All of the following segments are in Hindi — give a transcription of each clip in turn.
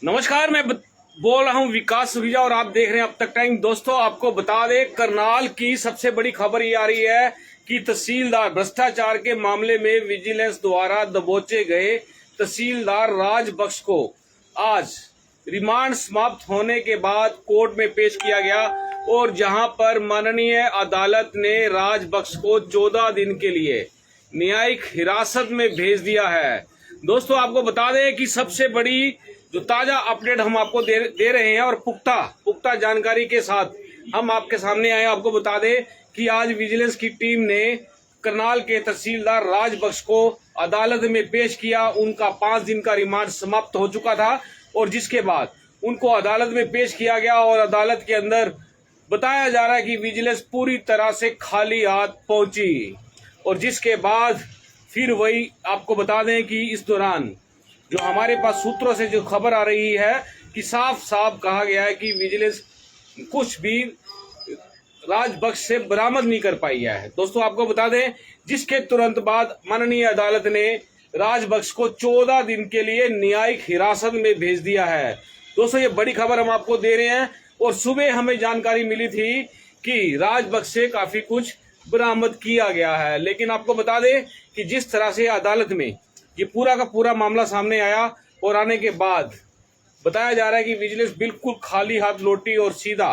नमस्कार, मैं बोल रहा हूं विकास सुखीजा और आप देख रहे हैं अब तक टाइम। दोस्तों, आपको बता दें, करनाल की सबसे बड़ी खबर ये आ रही है कि तहसीलदार भ्रष्टाचार के मामले में विजिलेंस द्वारा दबोचे गए तहसीलदार राजबख्श को आज रिमांड समाप्त होने के बाद कोर्ट में पेश किया गया और जहां पर माननीय अदालत ने राजबख्श को 14 दिन के लिए न्यायिक हिरासत में भेज दिया है। दोस्तों, आपको बता दें कि सबसे बड़ी जो ताजा अपडेट हम आपको दे रहे हैं और पुख्ता जानकारी के साथ हम आपके सामने आए। आपको बता दें कि आज विजिलेंस की टीम ने करनाल के तहसीलदार राजबख्श को अदालत में पेश किया। उनका 5 दिन का रिमांड समाप्त हो चुका था और जिसके बाद उनको अदालत में पेश किया गया और अदालत के अंदर बताया जा रहा है कि विजिलेंस पूरी तरह से खाली हाथ पहुंची और जिसके बाद फिर वही आपको बता दें कि इस दौरान जो हमारे पास सूत्रों से जो खबर आ रही है कि साफ साफ कहा गया है कि विजिलेंस कुछ भी राजबख्श से बरामद नहीं कर पाई है। दोस्तों, आपको बता दें, जिसके तुरंत बाद माननीय अदालत ने राजबख्श को 14 दिन के लिए न्यायिक हिरासत में भेज दिया है। दोस्तों, ये बड़ी खबर हम आपको दे रहे हैं और सुबह हमें जानकारी मिली थी कि राजबख्श से काफी कुछ बरामद किया गया है, लेकिन आपको बता दें कि जिस तरह से अदालत में ये पूरा का पूरा मामला सामने आया और आने के बाद बताया जा रहा है कि विजिलेंस बिल्कुल खाली हाथ लौटी और सीधा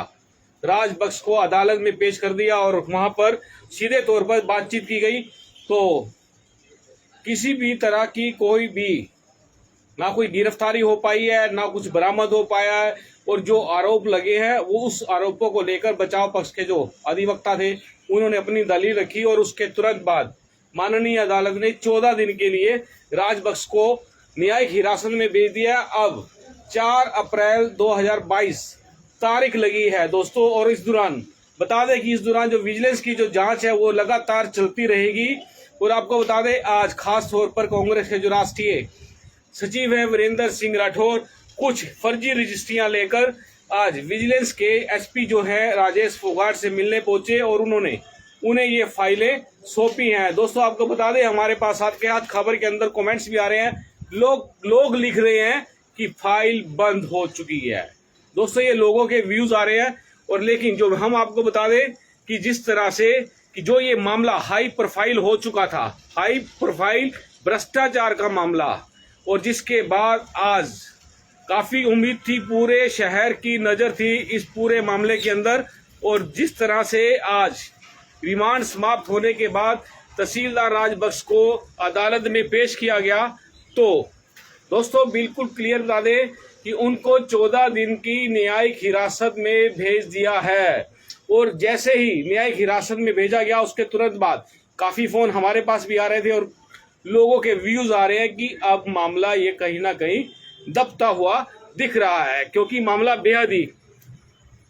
राजबख्श को अदालत में पेश कर दिया और वहां पर सीधे तौर पर बातचीत की गई। तो किसी भी तरह की कोई भी ना कोई गिरफ्तारी हो पाई है, ना कुछ बरामद हो पाया है और जो आरोप लगे हैं वो उस आरोपों को लेकर बचाव पक्ष के जो अधिवक्ता थे उन्होंने अपनी दलील रखी और उसके तुरंत बाद माननीय अदालत ने 14 दिन के लिए राजबख्श को न्यायिक हिरासत में भेज दिया। अब 4 अप्रैल 2022 तारीख लगी है दोस्तों, और इस दौरान बता दें कि इस दौरान जो विजिलेंस की जो जांच है वो लगातार चलती रहेगी। और आपको बता दें, आज खास तौर पर कांग्रेस के जो राष्ट्रीय सचिव है वीरेंद्र सिंह राठौर कुछ फर्जी रजिस्ट्रियां लेकर आज विजिलेंस के एसपी जो है राजेश फोगाट से मिलने पहुंचे और उन्हें ये फाइलें सौंपी हैं। दोस्तों, आपको बता दें, हमारे पास आपके हाथ खबर के अंदर कमेंट्स भी आ रहे हैं, लोग लिख रहे हैं कि फाइल बंद हो चुकी है। दोस्तों, ये लोगों के व्यूज आ रहे हैं और लेकिन जो हम आपको बता दें कि जिस तरह से कि जो ये मामला हाई प्रोफाइल हो चुका था, हाई प्रोफाइल भ्रष्टाचार का मामला, और जिसके बाद आज काफी उम्मीद थी, पूरे शहर की नजर थी इस पूरे मामले के अंदर, और जिस तरह से आज रिमांड समाप्त होने के बाद तहसीलदार राजबख्श को अदालत में पेश किया गया, तो दोस्तों बिल्कुल क्लियर बता दें कि उनको 14 दिन की न्यायिक हिरासत में भेज दिया है। और जैसे ही न्यायिक हिरासत में भेजा गया उसके तुरंत बाद काफी फोन हमारे पास भी आ रहे थे और लोगों के व्यूज आ रहे हैं कि अब मामला ये कहीं ना कहीं दबता हुआ दिख रहा है, क्योंकि मामला बेहद ही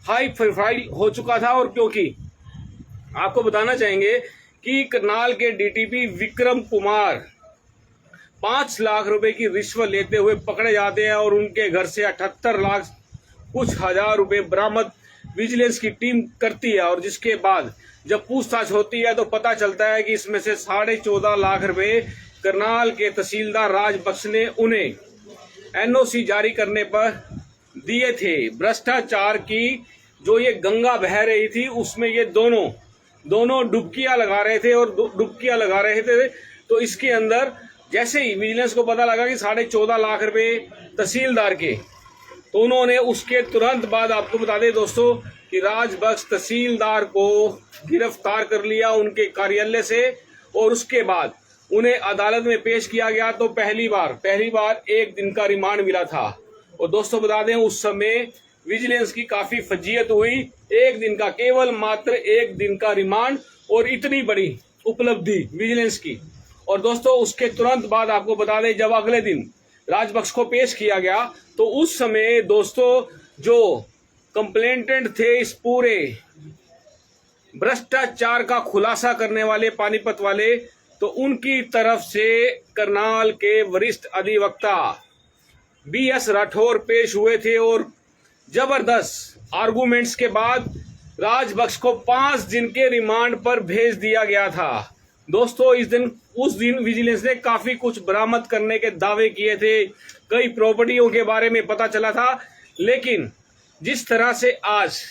हाई प्रोफाइल हो चुका था। और क्योंकि आपको बताना चाहेंगे कि करनाल के डीटीपी विक्रम कुमार 5 लाख रुपए की रिश्वत लेते हुए पकड़े जाते हैं और उनके घर से 78 लाख कुछ हजार रुपए बरामद विजिलेंस की टीम करती है। और जिसके बाद जब पूछताछ होती है तो पता चलता है कि इसमें से 14.5 लाख रुपए करनाल के तहसीलदार राजबख्श ने उन्हें एनओसी जारी करने पर दिए थे। भ्रष्टाचार की जो ये गंगा बह रही थी उसमें ये दोनों डुबकियां लगा रहे थे तो इसके अंदर जैसे ही विजिलेंस को पता लगा कि 14.5 लाख रुपए तहसीलदार के, तो उन्होंने उसके तुरंत बाद आपको बता दें दोस्तों कि राजबख्श तहसीलदार को गिरफ्तार कर लिया उनके कार्यालय से और उसके बाद उन्हें अदालत में पेश किया गया। तो पहली बार 1 दिन का रिमांड मिला था और दोस्तों बता दें उस समय विजिलेंस की काफी फजीयत हुई। 1 दिन का, केवल मात्र 1 दिन का रिमांड और इतनी बड़ी उपलब्धि विजिलेंस की। और दोस्तों उसके तुरंत बाद आपको बता दें, जब अगले दिन राजबख्श को पेश किया गया तो उस समय दोस्तों जो कंप्लेंटेंट थे इस पूरे भ्रष्टाचार का खुलासा करने वाले पानीपत वाले, तो उनकी तरफ से करनाल के वरिष्ठ अधिवक्ता BS राठौर पेश हुए थे और जबरदस्त आर्गुमेंट्स के बाद राजबख्श को 5 दिन के रिमांड पर भेज दिया गया था। दोस्तों उस दिन विजिलेंस ने काफी कुछ बरामद करने के दावे किए थे, कई प्रॉपर्टियों के बारे में पता चला था। लेकिन जिस तरह से आज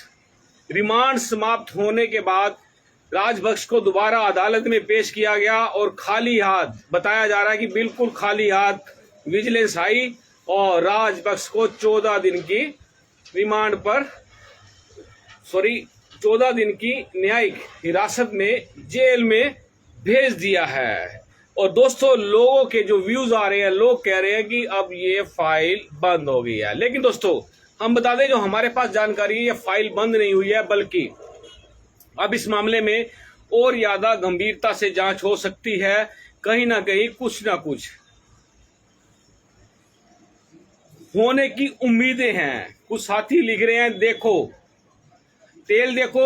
रिमांड समाप्त होने के बाद राजपक्ष को दोबारा अदालत में पेश किया गया और खाली हाथ बताया जा रहा है कि बिल्कुल खाली हाथ विजिलेंस आई और राजपक्ष को 14 दिन की रिमांड पर 14 दिन की न्यायिक हिरासत में जेल में भेज दिया है। और दोस्तों लोगों के जो व्यूज आ रहे हैं, लोग कह रहे हैं कि अब ये फाइल बंद हो गई है। लेकिन दोस्तों हम बता दें, जो हमारे पास जानकारी है, ये फाइल बंद नहीं हुई है, बल्कि अब इस मामले में और ज्यादा गंभीरता से जांच हो सकती है। कहीं ना कहीं कुछ ना कुछ होने की उम्मीदें हैं। कुछ साथी लिख रहे हैं, देखो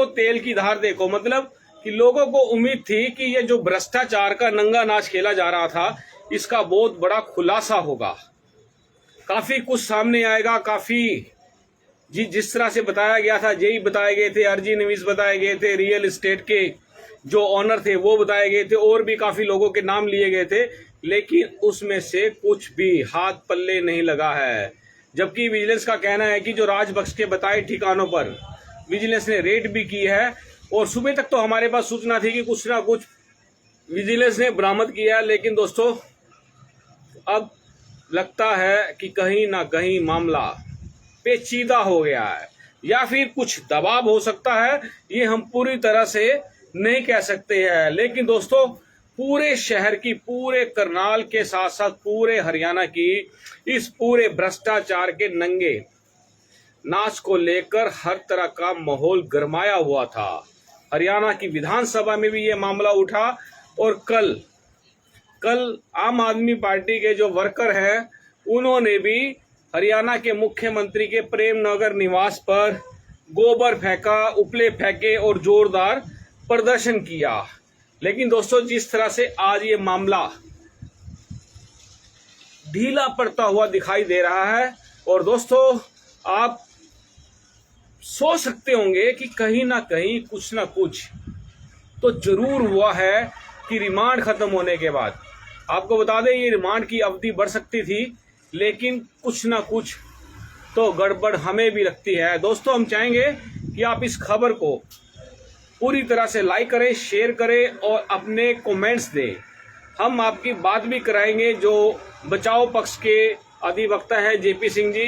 तेल की धार देखो। मतलब कि लोगों को उम्मीद थी कि ये जो भ्रष्टाचार का नंगा नाच खेला जा रहा था, इसका बहुत बड़ा खुलासा होगा, काफी कुछ सामने आएगा। काफी जिस तरह से बताया गया था, जेई बताए गए थे, अर्जी नवीस बताए गए थे, रियल एस्टेट के जो ऑनर थे वो बताए गए थे, और भी काफी लोगों के नाम लिए गए थे। लेकिन उसमें से कुछ भी हाथ पल्ले नहीं लगा है। जबकि विजिलेंस का कहना है कि जो राजपक्ष के बताए ठिकानों पर विजिलेंस ने रेड भी की है, और सुबह तक तो हमारे पास सूचना थी कि कुछ ना कुछ विजिलेंस ने बरामद किया है। लेकिन दोस्तों अब लगता है कि कहीं ना कहीं मामला पेचीदा हो गया है, या फिर कुछ दबाव हो सकता है, ये हम पूरी तरह से नहीं कह सकते हैं। लेकिन दोस्तों पूरे शहर की, पूरे करनाल के साथ साथ पूरे हरियाणा की इस पूरे भ्रष्टाचार के नंगे नाच को लेकर हर तरह का माहौल गरमाया हुआ था। हरियाणा की विधानसभा में भी ये मामला उठा, और कल आम आदमी पार्टी के जो वर्कर हैं उन्होंने भी हरियाणा के मुख्यमंत्री के प्रेमनगर निवास पर गोबर फेंका, उपले फेंके और जोरदार प्रदर्शन किया। लेकिन दोस्तों जिस तरह से आज ये मामला ढीला पड़ता हुआ दिखाई दे रहा है, और दोस्तों आप सोच सकते होंगे कि कहीं ना कहीं कुछ ना कुछ तो जरूर हुआ है कि रिमांड खत्म होने के बाद, आपको बता दें ये रिमांड की अवधि बढ़ सकती थी, लेकिन कुछ ना कुछ तो गड़बड़ हमें भी लगती है। दोस्तों हम चाहेंगे कि आप इस खबर को पूरी तरह से लाइक करें, शेयर करें और अपने कमेंट्स दें। हम आपकी बात भी कराएंगे। जो बचाव पक्ष के अधिवक्ता है जेपी सिंह जी,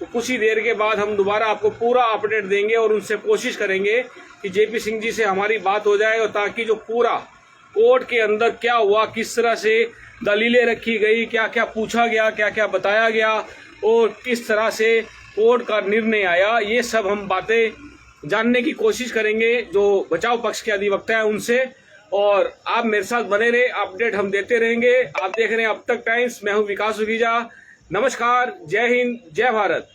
तो कुछ ही देर के बाद हम दोबारा आपको पूरा अपडेट देंगे और उनसे कोशिश करेंगे कि जेपी सिंह जी से हमारी बात हो जाए, और ताकि जो पूरा कोर्ट के अंदर क्या हुआ, किस तरह से दलीलें रखी गई, क्या क्या पूछा गया, क्या क्या बताया गया और किस तरह से कोर्ट का निर्णय आया, ये सब हम बातें जानने की कोशिश करेंगे जो बचाव पक्ष के अधिवक्ता है उनसे। और आप मेरे साथ बने रहे, अपडेट हम देते रहेंगे। आप देख रहे हैं अब तक टाइम्स, मैं हूं विकास सुखीजा। नमस्कार, जय हिंद, जय भारत।